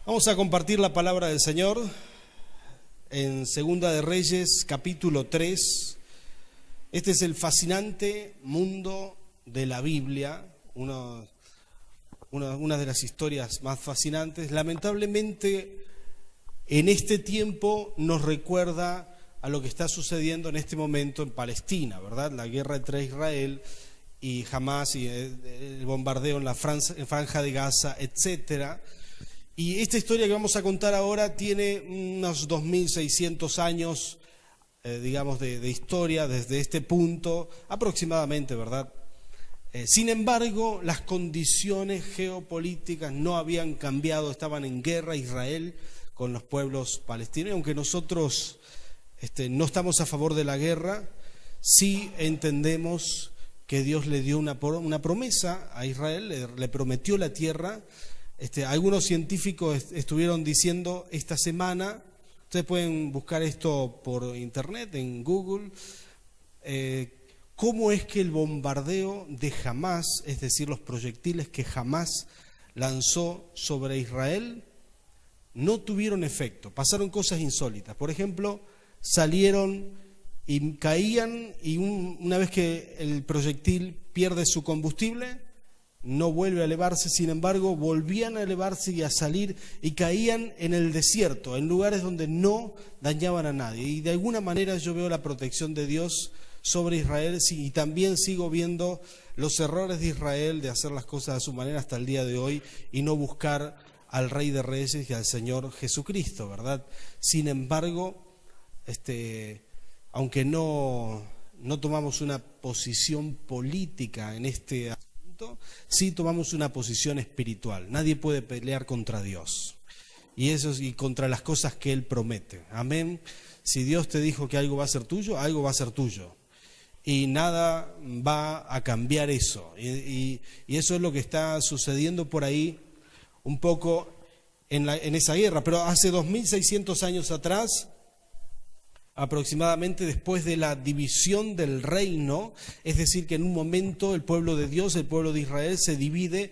Vamos a compartir la palabra del Señor en Segunda de Reyes, capítulo 3. Este es el fascinante mundo de la Biblia, una de las historias más fascinantes. Lamentablemente, en este tiempo nos recuerda a lo que está sucediendo en este momento en Palestina, ¿verdad? La guerra entre Israel y Hamás y el bombardeo en la franja de Gaza, etcétera. Y esta historia que vamos a contar ahora tiene unos 2600 años, de historia desde este punto, aproximadamente, ¿verdad? Sin embargo, las condiciones geopolíticas no habían cambiado, estaban en guerra Israel con los pueblos palestinos. Aunque nosotros no estamos a favor de la guerra, sí entendemos que Dios le dio una promesa a Israel, le prometió la tierra. Algunos científicos estuvieron diciendo esta semana, ustedes pueden buscar esto por internet, en Google, cómo es que el bombardeo de Hamás, es decir, los proyectiles que Hamás lanzó sobre Israel, no tuvieron efecto. Pasaron cosas insólitas. Por ejemplo, salieron y caían, y una vez que el proyectil pierde su combustible, no vuelve a elevarse. Sin embargo, volvían a elevarse y a salir, y caían en el desierto, en lugares donde no dañaban a nadie. Y de alguna manera yo veo la protección de Dios sobre Israel, y también sigo viendo los errores de Israel de hacer las cosas a su manera hasta el día de hoy y no buscar al Rey de Reyes y al Señor Jesucristo, ¿verdad? Sin embargo, aunque no tomamos una posición política en este asunto, sí tomamos una posición espiritual. Nadie puede pelear contra Dios y contra las cosas que Él promete. Amén. Si Dios te dijo que algo va a ser tuyo, algo va a ser tuyo. Y nada va a cambiar eso. Y eso es lo que está sucediendo por ahí un poco en esa guerra. Pero hace 2600 años atrás, aproximadamente, después de la división del reino, es decir, que en un momento el pueblo de Dios, el pueblo de Israel, se divide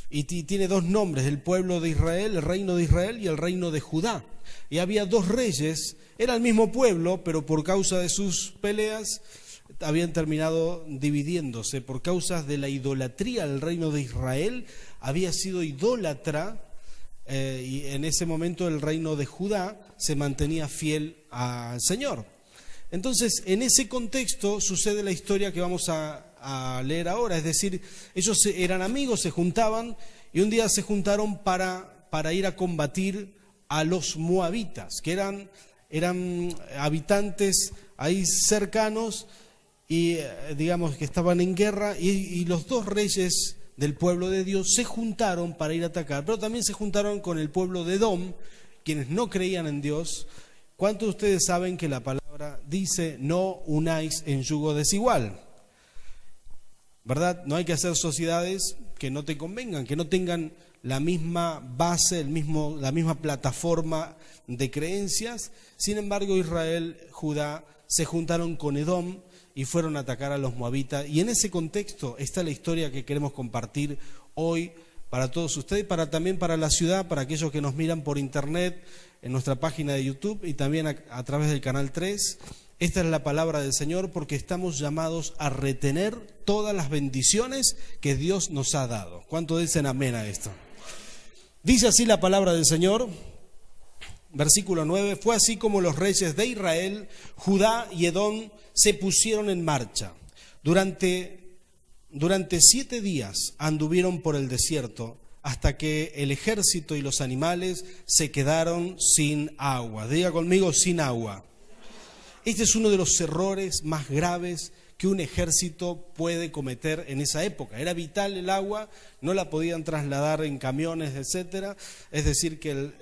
y tiene dos nombres: el pueblo de Israel, el reino de Israel, y el reino de Judá. Y había dos reyes, era el mismo pueblo, pero por causa de sus peleas habían terminado dividiéndose. Por causa de la idolatría, el reino de Israel había sido idólatra, y en ese momento el reino de Judá se mantenía fiel al Señor. Entonces, en ese contexto sucede la historia que vamos a leer ahora. Es decir, ellos eran amigos, se juntaban, y un día se juntaron para ir a combatir a los moabitas, que eran habitantes ahí cercanos, y digamos que estaban en guerra, y los dos reyes del pueblo de Dios se juntaron para ir a atacar, pero también se juntaron con el pueblo de Edom, quienes no creían en Dios. ¿Cuántos de ustedes saben que la palabra dice: no unáis en yugo desigual? ¿Verdad? No hay que hacer sociedades que no te convengan, que no tengan la misma base, la misma plataforma de creencias. Sin embargo, Israel, Judá, se juntaron con Edom y fueron a atacar a los moabitas. Y en ese contexto está la historia que queremos compartir hoy para todos ustedes, también para la ciudad, para aquellos que nos miran por internet, en nuestra página de YouTube y también a través del canal 3. Esta es la palabra del Señor, porque estamos llamados a retener todas las bendiciones que Dios nos ha dado. ¿Cuánto dicen amén a esto? Dice así la palabra del Señor, versículo 9: fue así como los reyes de Israel, Judá y Edom se pusieron en marcha. Durante 7 días anduvieron por el desierto, hasta que el ejército y los animales se quedaron sin agua. Diga conmigo: sin agua. Este es uno de los errores más graves que un ejército puede cometer en esa época. Era vital el agua, no la podían trasladar en camiones, etcétera. Es decir, que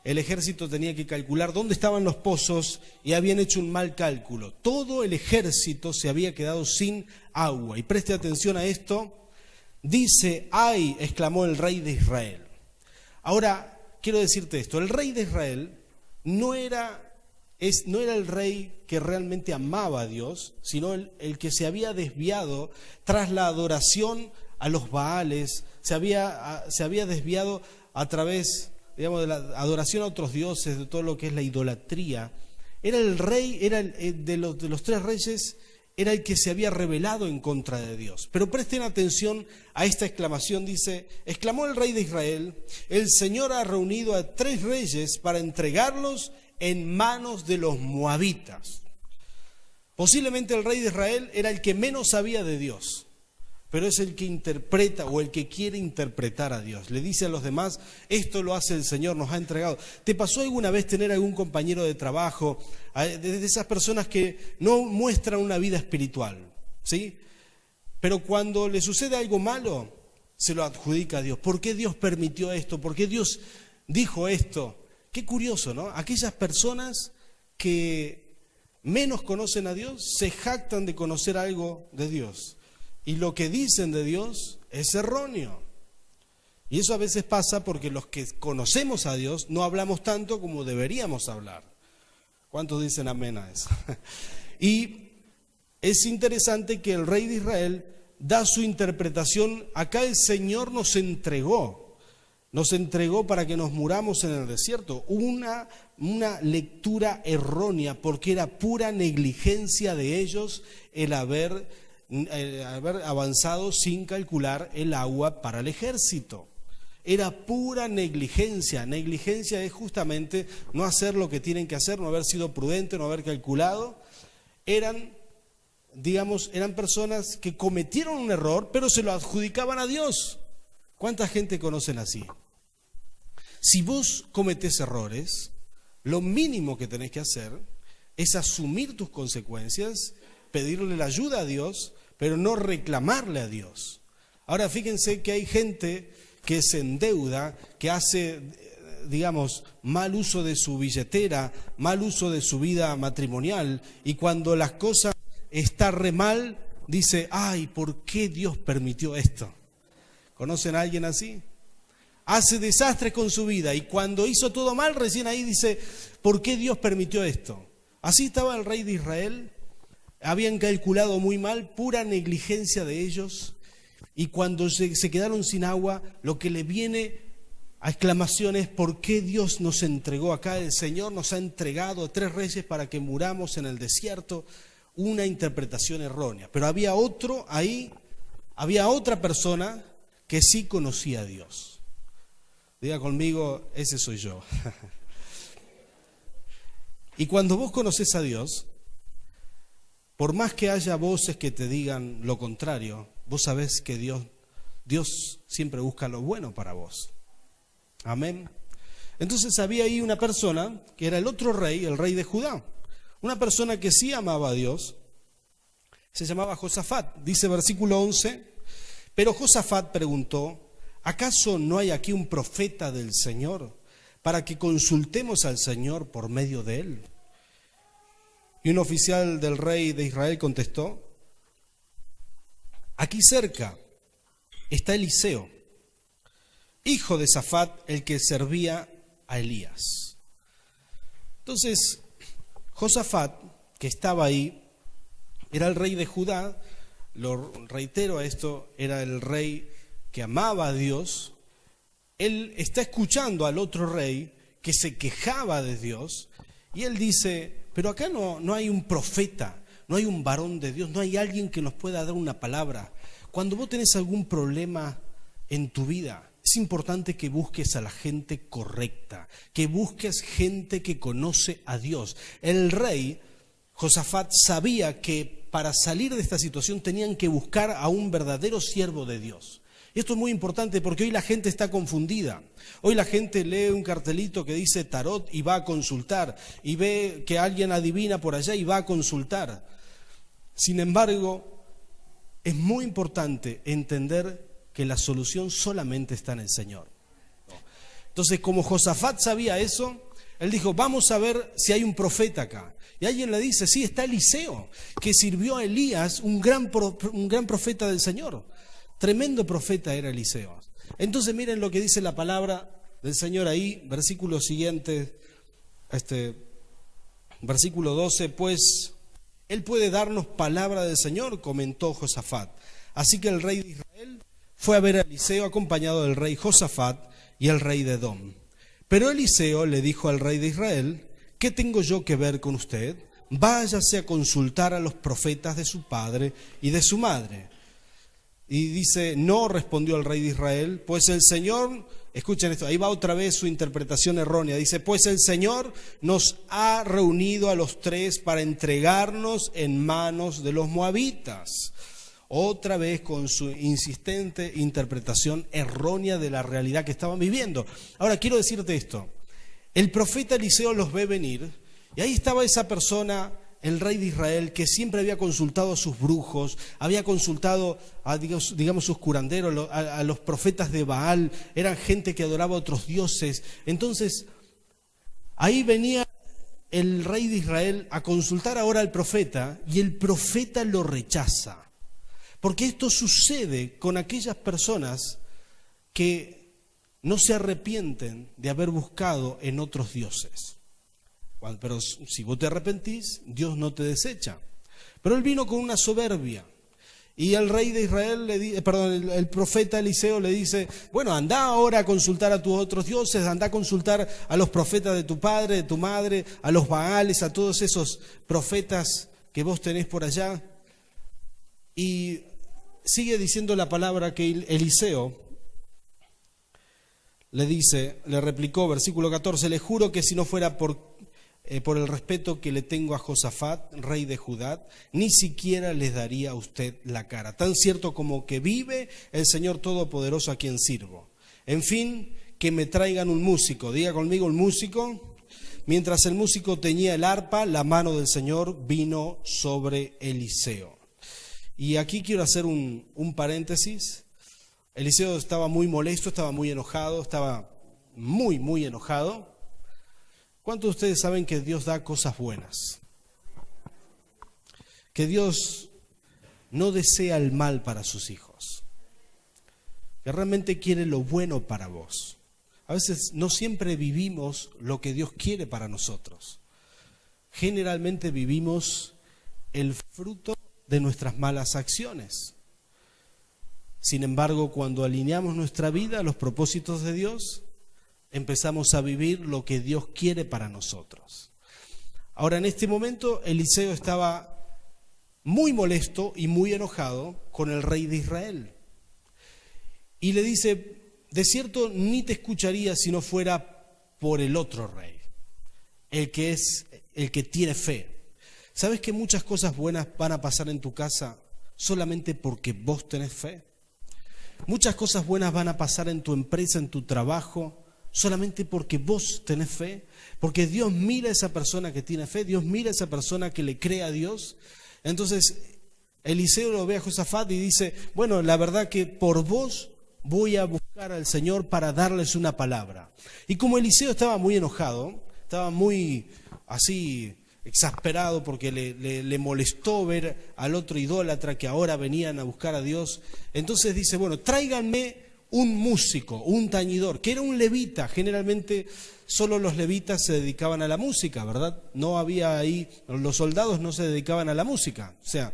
el ejército tenía que calcular dónde estaban los pozos, y habían hecho un mal cálculo. Todo el ejército se había quedado sin agua. Y preste atención a esto. Dice: ¡ay!, exclamó el rey de Israel. Ahora, quiero decirte esto: el rey de Israel no era el rey que realmente amaba a Dios, sino el que se había desviado tras la adoración a los Baales, se había desviado a través digamos, de la adoración a otros dioses, de todo lo que es la idolatría. Era el rey, de los tres reyes, era el que se había rebelado en contra de Dios. Pero presten atención a esta exclamación, dice, exclamó el rey de Israel, el Señor ha reunido a 3 reyes para entregarlos en manos de los moabitas. Posiblemente el rey de Israel era el que menos sabía de Dios, pero es el que interpreta o el que quiere interpretar a Dios. Le dice a los demás, esto lo hace el Señor, nos ha entregado. ¿Te pasó alguna vez tener algún compañero de trabajo, de esas personas que no muestran una vida espiritual, ¿sí? Pero cuando le sucede algo malo, se lo adjudica a Dios? ¿Por qué Dios permitió esto? ¿Por qué Dios dijo esto? Qué curioso, ¿no? Aquellas personas que menos conocen a Dios se jactan de conocer algo de Dios. Y lo que dicen de Dios es erróneo. Y eso a veces pasa porque los que conocemos a Dios no hablamos tanto como deberíamos hablar. ¿Cuántos dicen amén a eso? Y es interesante que el rey de Israel da su interpretación. Acá el Señor nos entregó para que nos muramos en el desierto. Una lectura errónea, porque era pura negligencia de ellos el haber avanzado sin calcular el agua para el ejército. Era pura negligencia. Negligencia es justamente no hacer lo que tienen que hacer, no haber sido prudente, no haber calculado. Eran personas que cometieron un error, pero se lo adjudicaban a Dios. ¿Cuánta gente conocen así? Si vos cometés errores, lo mínimo que tenés que hacer es asumir tus consecuencias, pedirle la ayuda a Dios, pero no reclamarle a Dios. Ahora fíjense que hay gente que se endeuda, que hace, mal uso de su billetera, mal uso de su vida matrimonial, y cuando las cosas están re mal, dice, ay, ¿por qué Dios permitió esto? ¿Conocen a alguien así? Hace desastres con su vida, y cuando hizo todo mal, recién ahí dice, ¿por qué Dios permitió esto? Así estaba el rey de Israel. Habían calculado muy mal, pura negligencia de ellos, y cuando se quedaron sin agua, lo que le viene a exclamación es, ¿por qué Dios nos entregó acá? El Señor nos ha entregado a 3 reyes para que muramos en el desierto. Una interpretación errónea. Pero había otra persona que sí conocía a Dios. Diga conmigo, ese soy yo. Y cuando vos conocés a Dios, por más que haya voces que te digan lo contrario, vos sabés que Dios siempre busca lo bueno para vos. Amén. Entonces había ahí una persona que era el otro rey, el rey de Judá. Una persona que sí amaba a Dios, se llamaba Josafat. Dice versículo 11, pero Josafat preguntó, ¿acaso no hay aquí un profeta del Señor para que consultemos al Señor por medio de él? Y un oficial del rey de Israel contestó, aquí cerca está Eliseo, hijo de Safat, el que servía a Elías. Entonces, Josafat, que estaba ahí, era el rey de Judá, lo reitero a esto, era el rey que amaba a Dios. Él está escuchando al otro rey que se quejaba de Dios, y él dice, pero acá no hay un profeta, no hay un varón de Dios, no hay alguien que nos pueda dar una palabra. Cuando vos tenés algún problema en tu vida, es importante que busques a la gente correcta, que busques gente que conoce a Dios. El rey Josafat sabía que para salir de esta situación tenían que buscar a un verdadero siervo de Dios. Y esto es muy importante porque hoy la gente está confundida. Hoy la gente lee un cartelito que dice tarot y va a consultar, y ve que alguien adivina por allá y va a consultar. Sin embargo, es muy importante entender que la solución solamente está en el Señor. Entonces, como Josafat sabía eso, él dijo, vamos a ver si hay un profeta acá. Y alguien le dice, sí, está Eliseo, que sirvió a Elías, un gran profeta del Señor. Tremendo profeta era Eliseo. Entonces miren lo que dice la palabra del Señor ahí, versículo siguiente, versículo 12, pues él puede darnos palabra del Señor, comentó Josafat. Así que el rey de Israel fue a ver a Eliseo acompañado del rey Josafat y el rey de Edom. Pero Eliseo le dijo al rey de Israel: ¿qué tengo yo que ver con usted? Váyase a consultar a los profetas de su padre y de su madre. Y dice: no, respondió el rey de Israel, pues el Señor, escuchen esto, ahí va otra vez su interpretación errónea, dice: pues el Señor nos ha reunido a los tres para entregarnos en manos de los moabitas. Otra vez con su insistente interpretación errónea de la realidad que estaban viviendo. Ahora quiero decirte esto: el profeta Eliseo los ve venir, y ahí estaba esa persona, el rey de Israel, que siempre había consultado a sus brujos, había consultado a, digamos, sus curanderos, a los profetas de Baal, eran gente que adoraba a otros dioses. Entonces, ahí venía el rey de Israel a consultar ahora al profeta, y el profeta lo rechaza. Porque esto sucede con aquellas personas que no se arrepienten de haber buscado en otros dioses. Pero si vos te arrepentís, Dios no te desecha. Pero él vino con una soberbia. Y el rey de Israel, el profeta Eliseo le dice: bueno, anda ahora a consultar a tus otros dioses, anda a consultar a los profetas de tu padre, de tu madre, a los Baales, a todos esos profetas que vos tenés por allá. Y sigue diciendo la palabra que Eliseo le dice, le replicó, versículo 14: le juro que si no fuera por el respeto que le tengo a Josafat, rey de Judá, ni siquiera les daría a usted la cara. Tan cierto como que vive el Señor Todopoderoso a quien sirvo. En fin, que me traigan un músico. Diga conmigo: un músico. Mientras el músico teñía el arpa, la mano del Señor vino sobre Eliseo. Y aquí quiero hacer un paréntesis. Eliseo estaba muy molesto, estaba muy enojado, estaba muy enojado. ¿Cuántos de ustedes saben que Dios da cosas buenas? Que Dios no desea el mal para sus hijos. Que realmente quiere lo bueno para vos. A veces no siempre vivimos lo que Dios quiere para nosotros. Generalmente vivimos el fruto de nuestras malas acciones. Sin embargo, cuando alineamos nuestra vida a los propósitos de Dios, empezamos a vivir lo que Dios quiere para nosotros. Ahora, en este momento, Eliseo estaba muy molesto y muy enojado con el rey de Israel. Y le dice: de cierto, ni te escucharía si no fuera por el otro rey, el que tiene fe. ¿Sabes que muchas cosas buenas van a pasar en tu casa solamente porque vos tenés fe? Muchas cosas buenas van a pasar en tu empresa, en tu trabajo, solamente porque vos tenés fe. Porque Dios mira a esa persona que tiene fe, Dios mira a esa persona que le cree a Dios. Entonces Eliseo lo ve a Josafat y dice: bueno, la verdad que por vos voy a buscar al Señor para darles una palabra. Y como Eliseo estaba muy enojado, estaba muy así exasperado porque le molestó ver al otro idólatra que ahora venían a buscar a Dios, entonces dice: bueno, tráiganme un músico, un tañidor, que era un levita. Generalmente solo los levitas se dedicaban a la música, ¿verdad? No había ahí, los soldados no se dedicaban a la música, o sea,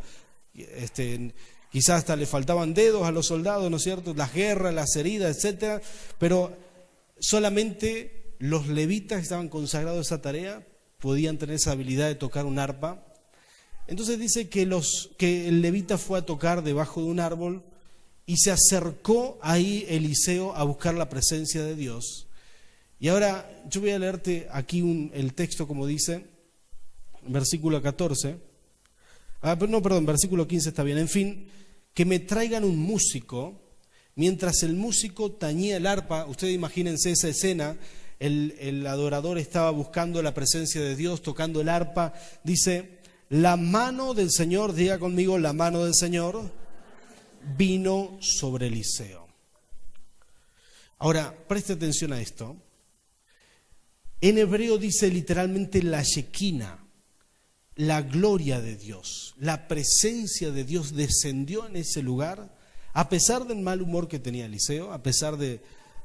quizás hasta le faltaban dedos a los soldados, ¿no es cierto? Las guerras, las heridas, etcétera, pero solamente los levitas que estaban consagrados a esa tarea podían tener esa habilidad de tocar un arpa. Entonces dice que el levita fue a tocar debajo de un árbol y se acercó ahí Eliseo a buscar la presencia de Dios. Y ahora yo voy a leerte aquí el texto como dice, versículo 14. Versículo 15 está bien. En fin, que me traigan un músico. Mientras el músico tañía el arpa, ustedes imagínense esa escena. El adorador estaba buscando la presencia de Dios, tocando el arpa. Dice: la mano del Señor, diga conmigo, la mano del Señor vino sobre Eliseo. Ahora, preste atención a esto. En hebreo dice literalmente la Shekinah, la gloria de Dios, la presencia de Dios descendió en ese lugar, a pesar del mal humor que tenía Eliseo, a pesar de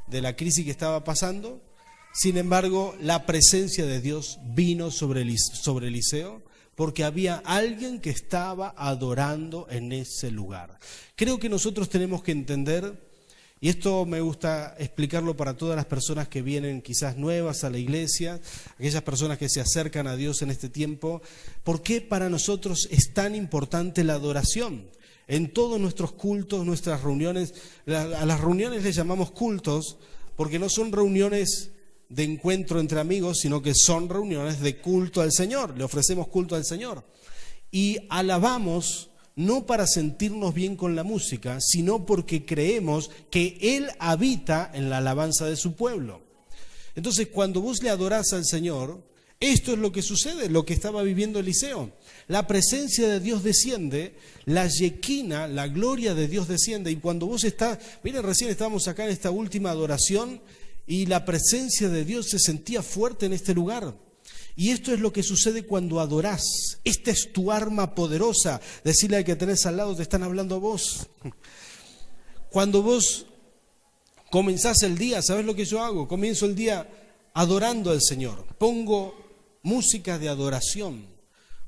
la crisis que estaba pasando. Sin embargo, la presencia de Dios vino sobre Eliseo, porque había alguien que estaba adorando en ese lugar. Creo que nosotros tenemos que entender Y esto me gusta explicarlo para todas las personas que vienen quizás nuevas a la iglesia, aquellas personas que se acercan a Dios en este tiempo. ¿Por qué para nosotros es tan importante la adoración? En todos nuestros cultos, nuestras reuniones, a las reuniones les llamamos cultos porque no son reuniones de encuentro entre amigos, sino que son reuniones de culto al Señor. Le ofrecemos culto al Señor. Y alabamos no para sentirnos bien con la música, sino porque creemos que Él habita en la alabanza de su pueblo. Entonces, cuando vos le adorás al Señor, esto es lo que sucede, lo que estaba viviendo Eliseo. La presencia de Dios desciende, la Shekinah, la gloria de Dios desciende. Y cuando vos estás, miren, recién estábamos acá en esta última adoración y la presencia de Dios se sentía fuerte en este lugar. Y esto es lo que sucede cuando adorás. Esta es tu arma poderosa. Decirle al que tenés al lado, te están hablando a vos. Cuando vos comenzás el día, ¿sabés lo que yo hago? Comienzo el día adorando al Señor. Pongo música de adoración.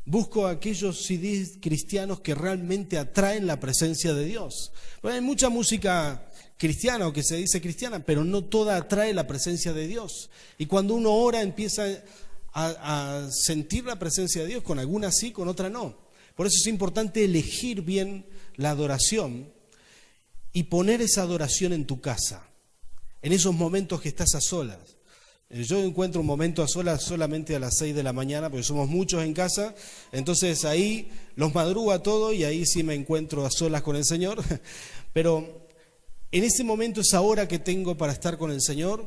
Busco aquellos CDs cristianos que realmente atraen la presencia de Dios. Bueno, hay mucha música cristiana o que se dice cristiana, pero no toda atrae la presencia de Dios. Y cuando uno ora empieza a sentir la presencia de Dios, con algunas sí, con otras no. Por eso es importante elegir bien la adoración y poner esa adoración en tu casa, en esos momentos que estás a solas. Yo encuentro un momento a solas solamente a las 6 de la mañana, porque somos muchos en casa, entonces ahí los madrugo a todo y ahí sí me encuentro a solas con el Señor. Pero en ese momento, esa hora que tengo para estar con el Señor,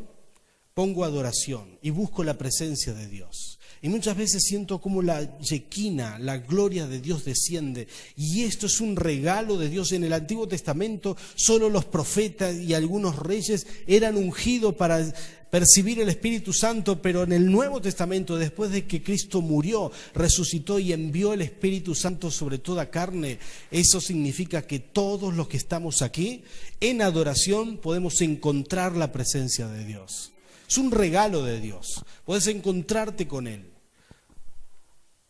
pongo adoración y busco la presencia de Dios. Y muchas veces siento como la Shekinah, la gloria de Dios desciende. Y esto es un regalo de Dios. En el Antiguo Testamento solo los profetas y algunos reyes eran ungidos para percibir el Espíritu Santo, pero en el Nuevo Testamento, después de que Cristo murió, resucitó y envió el Espíritu Santo sobre toda carne, eso significa que todos los que estamos aquí, en adoración, podemos encontrar la presencia de Dios. Es un regalo de Dios. Puedes encontrarte con Él.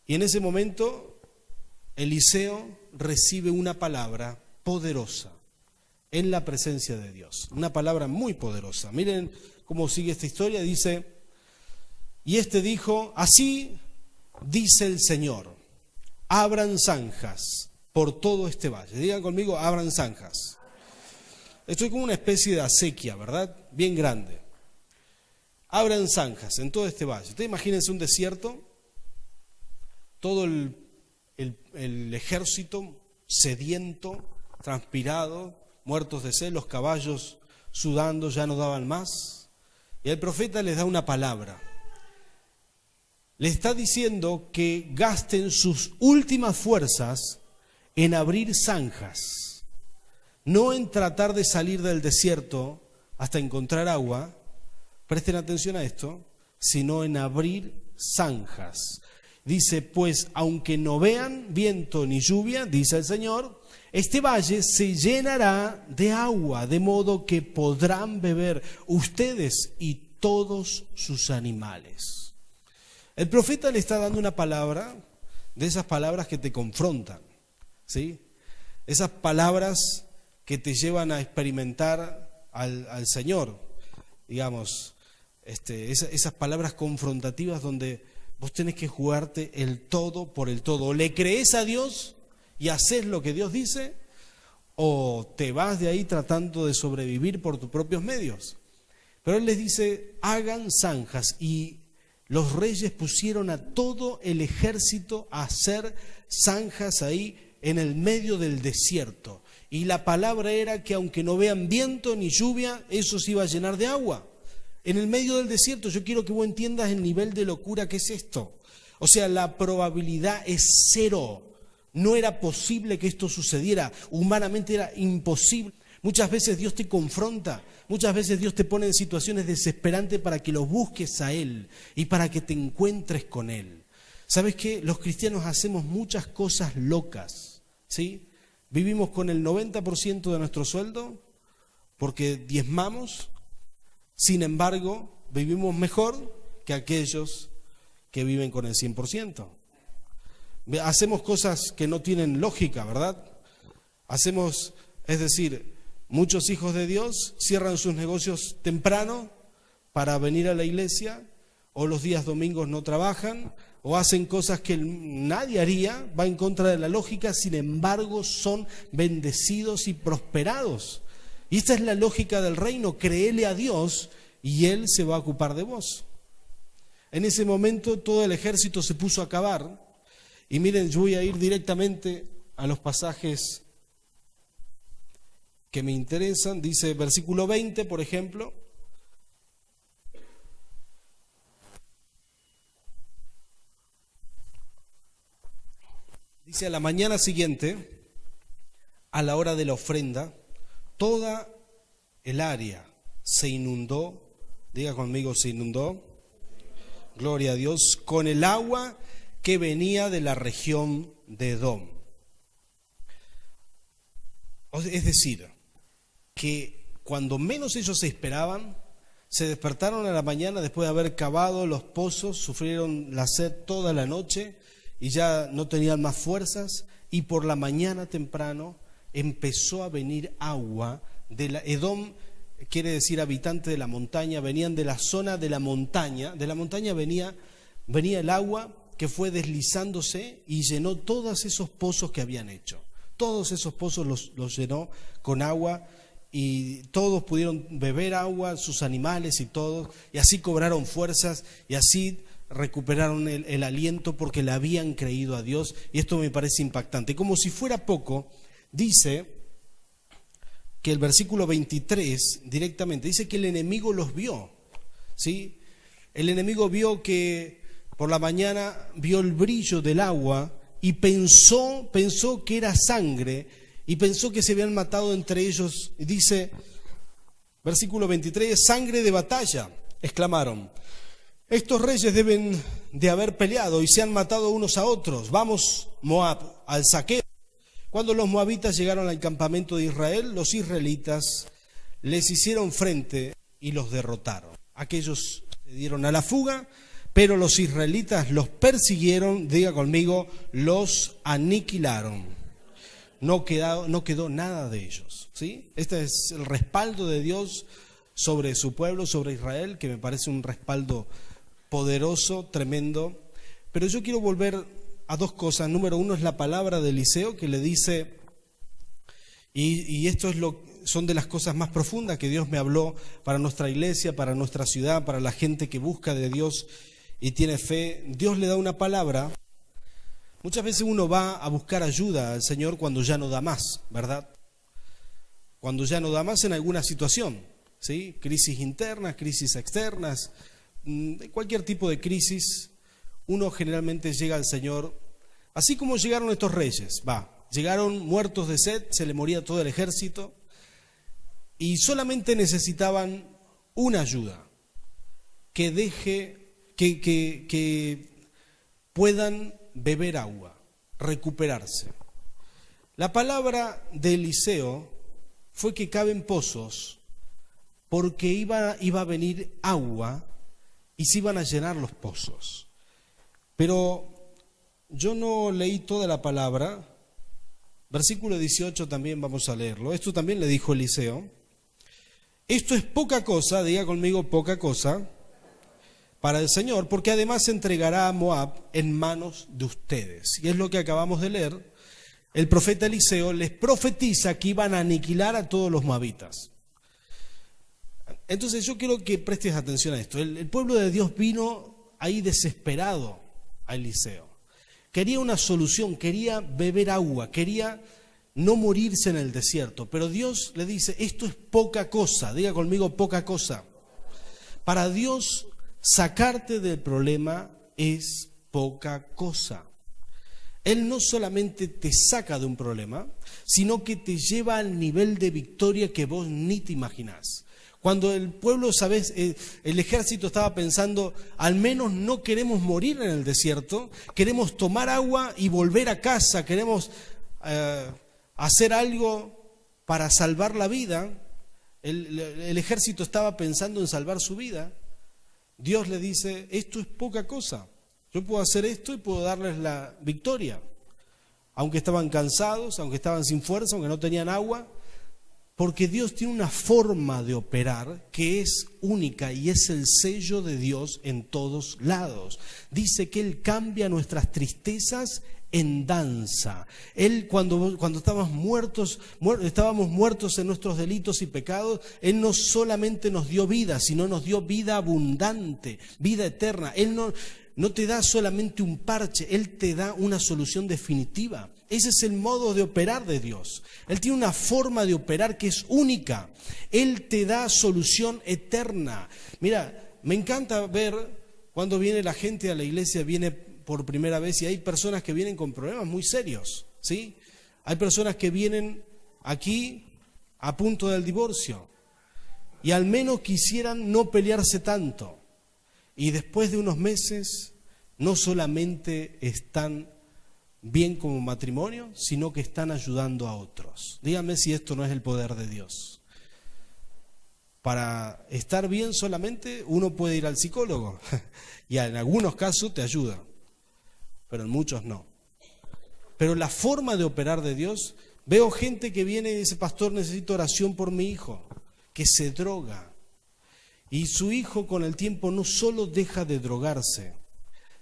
Y en ese momento, Eliseo recibe una palabra poderosa en la presencia de Dios. Una palabra muy poderosa. Miren cómo sigue esta historia. Dice, y este dijo, así dice el Señor, abran zanjas por todo este valle. Digan conmigo, abran zanjas. Esto es como una especie de acequia, ¿verdad? Bien grande. Abran zanjas en todo este valle. Ustedes imagínense un desierto, todo el ejército sediento, transpirado, muertos de sed, los caballos sudando, ya no daban más. Y el profeta les da una palabra. Le está diciendo que gasten sus últimas fuerzas en abrir zanjas, no en tratar de salir del desierto hasta encontrar agua. Presten atención a esto, sino en abrir zanjas. Dice, pues aunque no vean viento ni lluvia, dice el Señor, este valle se llenará de agua, de modo que podrán beber ustedes y todos sus animales. El profeta le está dando una palabra, de esas palabras que te confrontan, ¿sí? Esas palabras que te llevan a experimentar al Señor, digamos. Esas palabras confrontativas donde vos tenés que jugarte el todo por el todo. O le crees a Dios y haces lo que Dios dice, o te vas de ahí tratando de sobrevivir por tus propios medios. Pero Él les dice, hagan zanjas, y los reyes pusieron a todo el ejército a hacer zanjas ahí en el medio del desierto. Y la palabra era que aunque no vean viento ni lluvia, eso se iba a llenar de agua. En el medio del desierto. Yo quiero que vos entiendas el nivel de locura que es esto. O sea, la probabilidad es cero. No era posible que esto sucediera. Humanamente era imposible. Muchas veces Dios te confronta. Muchas veces Dios te pone en situaciones desesperantes para que lo busques a Él y para que te encuentres con Él. ¿Sabes qué? Los cristianos hacemos muchas cosas locas, ¿sí? Vivimos con el 90% de nuestro sueldo porque diezmamos. Sin embargo, vivimos mejor que aquellos que viven con el 100%. Hacemos cosas que no tienen lógica, ¿verdad? Es decir, Muchos hijos de Dios cierran sus negocios temprano para venir a la iglesia, o los días domingos no trabajan, o hacen cosas que nadie haría, va en contra de la lógica, sin embargo son bendecidos y prosperados. Y esta es la lógica del reino: créele a Dios y Él se va a ocupar de vos. En ese momento todo el ejército se puso a cavar, y miren, yo voy a ir directamente a los pasajes que me interesan. Dice versículo 20, por ejemplo. Dice: a la mañana siguiente, a la hora de la ofrenda, toda el área se inundó. Diga conmigo: se inundó. Gloria a Dios, con el agua que venía de la región de Edom. Es decir, que cuando menos ellos se esperaban, se despertaron a la mañana después de haber cavado los pozos, sufrieron la sed toda la noche y ya no tenían más fuerzas, y por la mañana temprano empezó a venir agua de la Edom. Quiere decir habitante de la montaña, venían de la zona de la montaña venía el agua que fue deslizándose y llenó todos esos pozos que habían hecho. Todos esos pozos los llenó con agua, y todos pudieron beber agua, sus animales y todos, y así cobraron fuerzas y así recuperaron el aliento porque le habían creído a Dios. Y esto me parece impactante. Como si fuera poco, dice que el versículo 23 directamente dice que el enemigo los vio, ¿sí? El enemigo vio que por la mañana vio el brillo del agua y pensó que era sangre, y pensó que se habían matado entre ellos. Y dice, versículo 23, sangre de batalla, exclamaron. Estos reyes deben de haber peleado y se han matado unos a otros. Vamos, Moab, al saqueo. Cuando los moabitas llegaron al campamento de Israel, los israelitas les hicieron frente y los derrotaron. Aquellos se dieron a la fuga, pero los israelitas los persiguieron, diga conmigo, los aniquilaron. No quedó nada de ellos, ¿sí? Este es el respaldo de Dios sobre su pueblo, sobre Israel, que me parece un respaldo poderoso, tremendo. Pero yo quiero volver a dos cosas. Número uno es la palabra de Eliseo, que le dice, y esto son de las cosas más profundas que Dios me habló para nuestra iglesia, para nuestra ciudad, para la gente que busca de Dios y tiene fe. Dios le da una palabra. Muchas veces uno va a buscar ayuda al Señor cuando ya no da más, ¿verdad? Cuando ya no da más en alguna situación, ¿sí? Crisis internas, crisis externas, cualquier tipo de crisis, uno generalmente llega al Señor, así como llegaron estos reyes, llegaron muertos de sed, se le moría todo el ejército, y solamente necesitaban una ayuda, que puedan beber agua, recuperarse. La palabra de Eliseo fue que caben pozos porque iba a venir agua y se iban a llenar los pozos. Pero yo no leí toda la palabra. Versículo 18 también vamos a leerlo. Esto también le dijo Eliseo. Esto es poca cosa, diga conmigo, poca cosa para el Señor, porque además entregará a Moab en manos de ustedes. Y es lo que acabamos de leer. El profeta Eliseo les profetiza que iban a aniquilar a todos los moabitas. Entonces yo quiero que prestes atención a esto. El pueblo de Dios vino ahí desesperado a Eliseo. Quería una solución, quería beber agua, quería no morirse en el desierto. Pero Dios le dice, esto es poca cosa, diga conmigo, poca cosa. Para Dios, sacarte del problema es poca cosa. Él no solamente te saca de un problema, sino que te lleva al nivel de victoria que vos ni te imaginás. Cuando el pueblo, ¿sabes? El ejército estaba pensando, al menos no queremos morir en el desierto, queremos tomar agua y volver a casa, queremos hacer algo para salvar la vida. El ejército estaba pensando en salvar su vida. Dios le dice, esto es poca cosa. Yo puedo hacer esto y puedo darles la victoria. Aunque estaban cansados, aunque estaban sin fuerza, aunque no tenían agua, Porque Dios tiene una forma de operar que es única y es el sello de Dios en todos lados. Dice que Él cambia nuestras tristezas en danza. Él cuando estábamos muertos en nuestros delitos y pecados, Él no solamente nos dio vida, sino nos dio vida abundante, vida eterna. Él no te da solamente un parche, Él te da una solución definitiva. Ese es el modo de operar de Dios. Él tiene una forma de operar que es única. Él te da solución eterna. Mira, me encanta ver cuando viene la gente a la iglesia, viene por primera vez y hay personas que vienen con problemas muy serios, ¿sí? Hay personas que vienen aquí a punto del divorcio y al menos quisieran no pelearse tanto. Y después de unos meses no solamente están bien como matrimonio, sino que están ayudando a otros. Díganme si esto no es el poder de Dios. Para estar bien solamente uno puede ir al psicólogo y en algunos casos te ayuda, pero en muchos no. Pero la forma de operar de Dios, veo gente que viene y dice: pastor, necesito oración por mi hijo, que se droga. Y su hijo con el tiempo no solo deja de drogarse,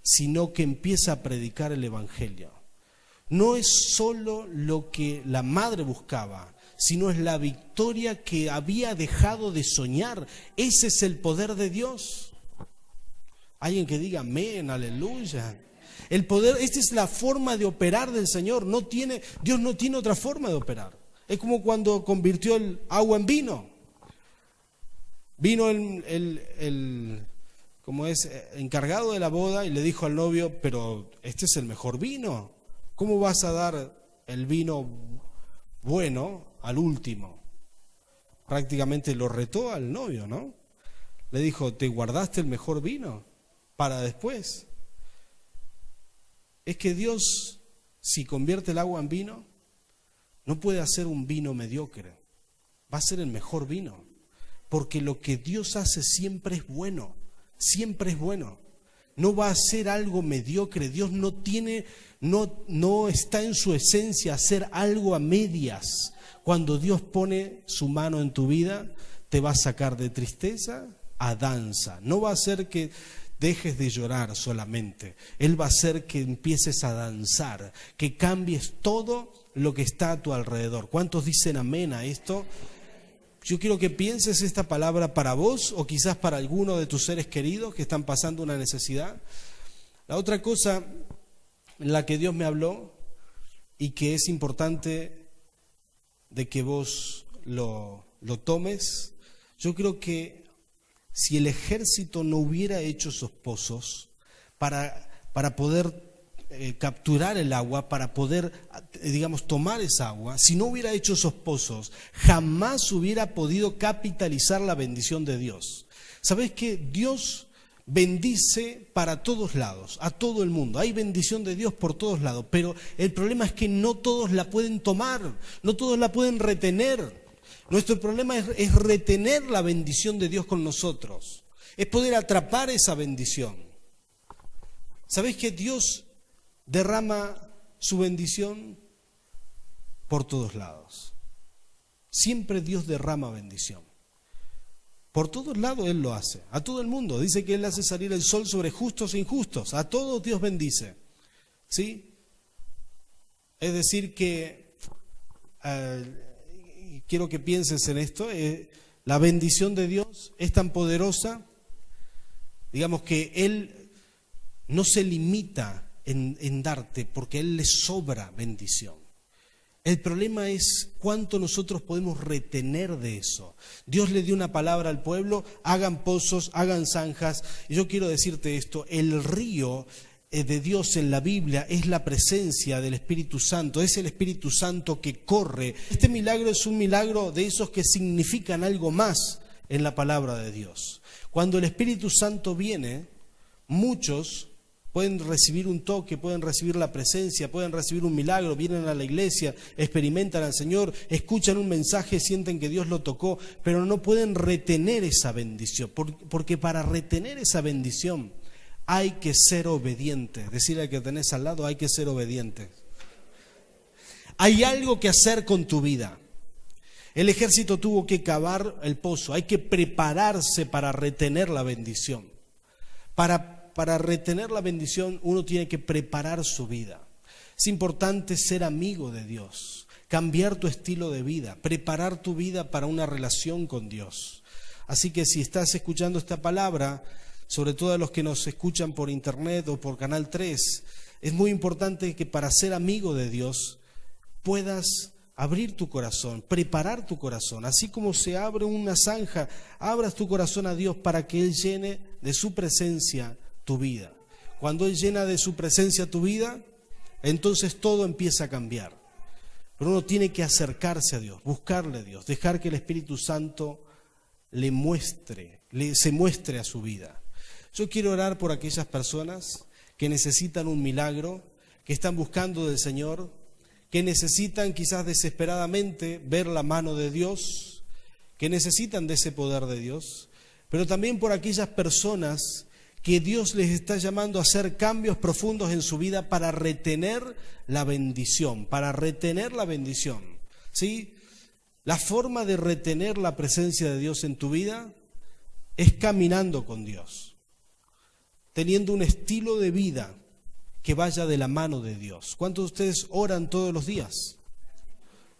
sino que empieza a predicar el evangelio. No es solo lo que la madre buscaba, sino es la victoria que había dejado de soñar. Ese es el poder de Dios. Alguien que diga amén, aleluya. El poder, esta es la forma de operar del Señor. Dios no tiene otra forma de operar. Es como cuando convirtió el agua en vino. Vino el encargado de la boda y le dijo al novio: pero este es el mejor vino. ¿Cómo vas a dar el vino bueno al último? Prácticamente lo retó al novio, ¿no? Le dijo: ¿te guardaste el mejor vino para después? Es que Dios, si convierte el agua en vino, no puede hacer un vino mediocre. Va a ser el mejor vino. Porque lo que Dios hace siempre es bueno. Siempre es bueno. No va a ser algo mediocre. Dios no está en su esencia hacer algo a medias. Cuando Dios pone su mano en tu vida, te va a sacar de tristeza a danza. No va a hacer que dejes de llorar solamente. Él va a hacer que empieces a danzar, que cambies todo lo que está a tu alrededor. ¿Cuántos dicen amén a esto? Yo quiero que pienses esta palabra para vos o quizás para alguno de tus seres queridos que están pasando una necesidad. La otra cosa en la que Dios me habló y que es importante de que vos lo tomes, yo creo que si el ejército no hubiera hecho esos pozos para poder capturar el agua, para poder, tomar esa agua, si no hubiera hecho esos pozos, jamás hubiera podido capitalizar la bendición de Dios. ¿Sabés que Dios bendice para todos lados, a todo el mundo? Hay bendición de Dios por todos lados, pero el problema es que no todos la pueden tomar, no todos la pueden retener. Nuestro problema es retener la bendición de Dios con nosotros, es poder atrapar esa bendición. ¿Sabés que Dios derrama su bendición por todos lados? Siempre Dios derrama bendición. Por todos lados Él lo hace, a todo el mundo. Dice que Él hace salir el sol sobre justos e injustos. A todos Dios bendice. ¿Sí? Es decir que, quiero que pienses en esto, la bendición de Dios es tan poderosa, digamos que Él no se limita en darte, porque a Él le sobra bendición. El problema es cuánto nosotros podemos retener de eso. Dios le dio una palabra al pueblo: hagan pozos, hagan zanjas. Y yo quiero decirte esto: el río de Dios en la Biblia es la presencia del Espíritu Santo, es el Espíritu Santo que corre. Este milagro es un milagro de esos que significan algo más en la palabra de Dios. Cuando el Espíritu Santo viene, muchos pueden recibir un toque, pueden recibir la presencia, pueden recibir un milagro, vienen a la iglesia, experimentan al Señor, escuchan un mensaje, sienten que Dios lo tocó, pero no pueden retener esa bendición, porque para retener esa bendición hay que ser obediente. Decirle al que tenés al lado: hay que ser obediente. Hay algo que hacer con tu vida. El ejército tuvo que cavar el pozo. Hay que prepararse para retener la bendición. Para retener la bendición uno tiene que preparar su vida. Es importante ser amigo de Dios, cambiar tu estilo de vida, preparar tu vida para una relación con Dios. Así que si estás escuchando esta palabra, sobre todo a los que nos escuchan por internet o por Canal 3, es muy importante que para ser amigo de Dios puedas abrir tu corazón, preparar tu corazón. Así como se abre una zanja, abras tu corazón a Dios para que Él llene de su presencia tu vida. Cuando Él llena de su presencia tu vida, entonces todo empieza a cambiar. Pero uno tiene que acercarse a Dios, buscarle a Dios, dejar que el Espíritu Santo se muestre a su vida. Yo quiero orar por aquellas personas que necesitan un milagro, que están buscando del Señor, que necesitan quizás desesperadamente ver la mano de Dios, que necesitan de ese poder de Dios, pero también por aquellas personas que Dios les está llamando a hacer cambios profundos en su vida para retener la bendición, ¿sí? La forma de retener la presencia de Dios en tu vida es caminando con Dios, teniendo un estilo de vida que vaya de la mano de Dios. ¿Cuántos de ustedes oran todos los días?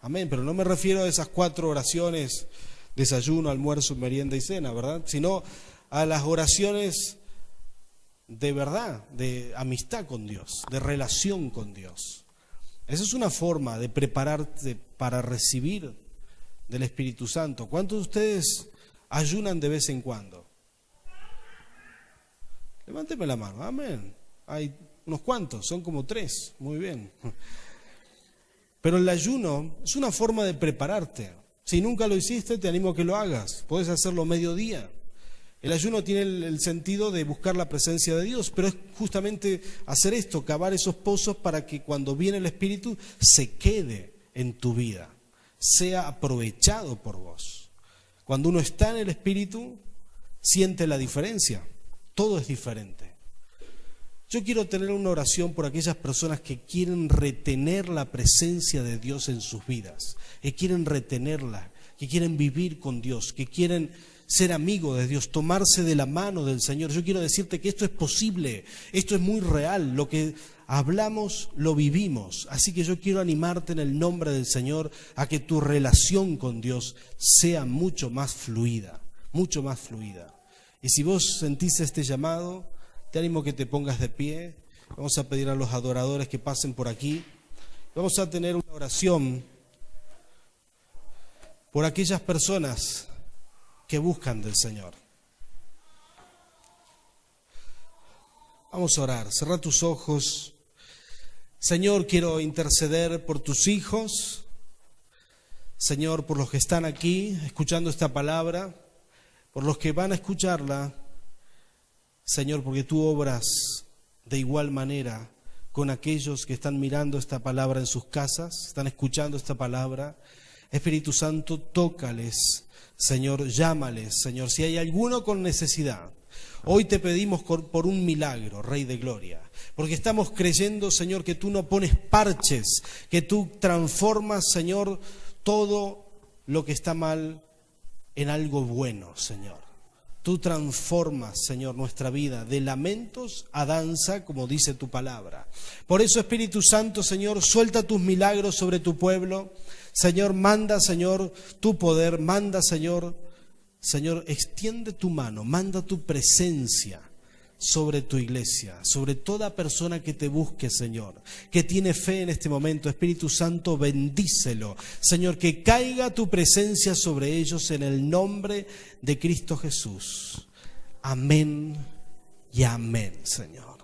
Amén, pero no me refiero a esas 4 oraciones, desayuno, almuerzo, merienda y cena, ¿verdad? Sino a las oraciones de verdad, de amistad con Dios, de relación con Dios. Esa es una forma de prepararte para recibir del Espíritu Santo. ¿Cuántos de ustedes ayunan de vez en cuando? Levánteme la mano, amén. Hay unos cuantos, son como 3, muy bien. Pero el ayuno es una forma de prepararte. Si nunca lo hiciste, te animo a que lo hagas. Puedes hacerlo mediodía. El ayuno tiene el sentido de buscar la presencia de Dios, pero es justamente hacer esto, cavar esos pozos para que cuando viene el Espíritu se quede en tu vida, sea aprovechado por vos. Cuando uno está en el Espíritu, siente la diferencia, todo es diferente. Yo quiero tener una oración por aquellas personas que quieren retener la presencia de Dios en sus vidas, que quieren retenerla, que quieren vivir con Dios, que quieren ser amigo de Dios, tomarse de la mano del Señor. Yo quiero decirte que esto es posible, esto es muy real, lo que hablamos lo vivimos. Así que yo quiero animarte en el nombre del Señor a que tu relación con Dios sea mucho más fluida, mucho más fluida. Y si vos sentís este llamado, te animo que te pongas de pie. Vamos a pedir a los adoradores que pasen por aquí. Vamos a tener una oración por aquellas personas que buscan del Señor. Vamos a orar. Cerrá tus ojos. Señor, quiero interceder por tus hijos. Señor, por los que están aquí escuchando esta palabra, por los que van a escucharla. Señor, porque tú obras de igual manera con aquellos que están mirando esta palabra en sus casas, están escuchando esta palabra. Espíritu Santo, tócales, Señor, llámales, Señor. Si hay alguno con necesidad, hoy te pedimos por un milagro, Rey de Gloria, porque estamos creyendo, Señor, que tú no pones parches, que tú transformas, Señor, todo lo que está mal en algo bueno, Señor. Tú transformas, Señor, nuestra vida de lamentos a danza, como dice tu palabra. Por eso, Espíritu Santo, Señor, suelta tus milagros sobre tu pueblo. Señor, manda, Señor, tu poder, manda, Señor, extiende tu mano, manda tu presencia sobre tu iglesia, sobre toda persona que te busque, Señor, que tiene fe en este momento. Espíritu Santo, bendícelo, Señor, que caiga tu presencia sobre ellos en el nombre de Cristo Jesús. Amén y amén, Señor.